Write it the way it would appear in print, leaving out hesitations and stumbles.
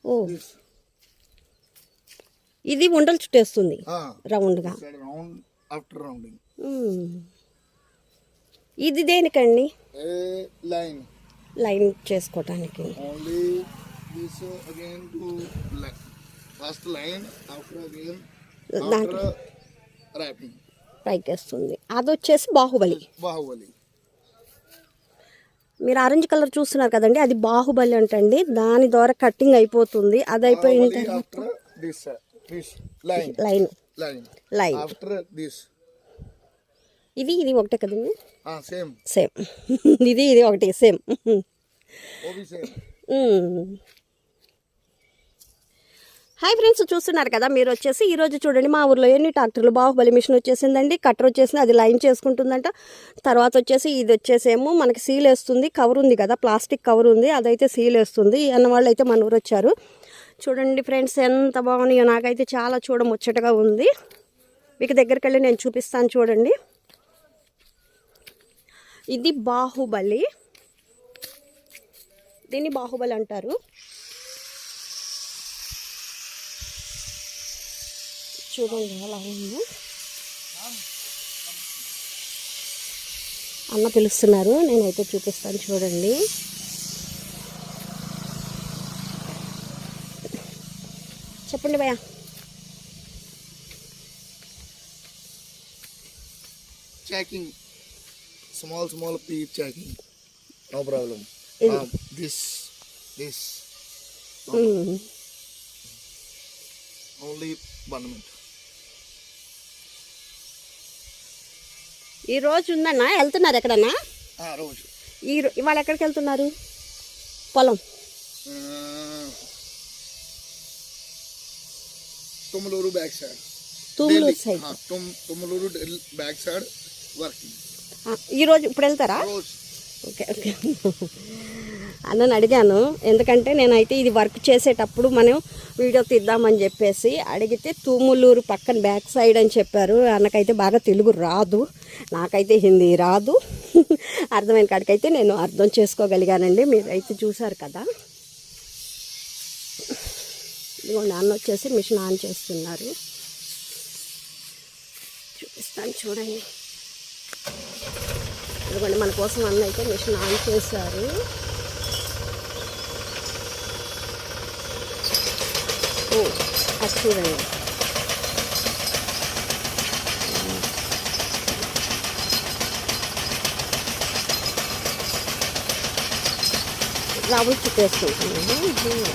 ఓ, ఇది ఉండలు చుట్టేస్తుంది రౌండ్గా. Round after rounding. ఇది దేనికండి? లైన్ లైన్ చేసుకోవటానికి. Only this again to first line after again after wrapping పైకి వస్తుంది. అది వచ్చేసి బాహుబలి. బాహుబలి. మీరు ఆరెంజ్ కలర్ చూస్తున్నారు కదండి, అది బాహుబలి అంటండి. దాని ద్వారా కట్టింగ్ అయిపోతుంది. అది అయిపోయిన తర్వాత లైన్ లైన్ ఇది ఒకటే కదండి. సేమ్ సేమ్ ఇది ఒకటి సేమ్. హాయ్ ఫ్రెండ్స్, చూస్తున్నారు కదా మీరు వచ్చేసి ఈరోజు చూడండి మా ఊర్లో ఎన్ని ట్రాక్టర్లు బాహుబలి మిషన్ వచ్చేసిందండి. కట్టర్ వచ్చేసింది, అది లైన్ చేసుకుంటుందంట. తర్వాత వచ్చేసి ఇది వచ్చేసేమో మనకి సీల్ వేస్తుంది. కవర్ ఉంది కదా, ప్లాస్టిక్ కవర్ ఉంది, అదైతే సీల్ వేస్తుంది అన్న వాళ్ళు అయితే మన ఊరు వచ్చారు. చూడండి ఫ్రెండ్స్ ఎంత బాగున్నాయో, నాకైతే చాలా చూడముచ్చటగా ఉంది. మీకు దగ్గరికి వెళ్ళి నేను చూపిస్తాను చూడండి. ఇది బాహుబలి, దీన్ని బాహుబలి అంటారు. చూడండి అలా ఉంది. అన్న పిలుస్తున్నారు, నేనైతే చూపిస్తాను చూడండి. చెప్పండి భయ్యా. Checking small piece checking, no problem. This only 1 minute. ఈ రోజు ఉందన్నా, వెళ్తున్నారు ఎక్కడన్నా? రోజు ఇవాళ ఎక్కడికి వెళ్తున్నారు? పొలం Tummaluru back side. Tummaluru side. Tummaluru back side working. ఈరోజు ఇప్పుడు వెళ్తారా? Okay okay. అన్నని అడిగాను, ఎందుకంటే నేనైతే ఇది వర్క్ చేసేటప్పుడు మనం వీడియో తీద్దామని చెప్పేసి అడిగితే తుమ్మలూరు పక్కన బ్యాక్ సైడ్ అని చెప్పారు. అన్నకైతే బాగా తెలుగు రాదు, నాకైతే హిందీ రాదు. అర్థమైన కాడికైతే నేను అర్థం చేసుకోగలిగానండి. మీరైతే చూసారు కదా. ఇదిగోండి అన్న వచ్చేసి మిషన్ ఆన్ చేస్తున్నారు, చూపిస్తాను చూడండి. ఇదిగోండి మన కోసం అన్న అయితే మిషన్ ఆన్ చేశారు. ఓ అది చూడండి. రౌండ్ చుట్టేసుకుంటున్నాను.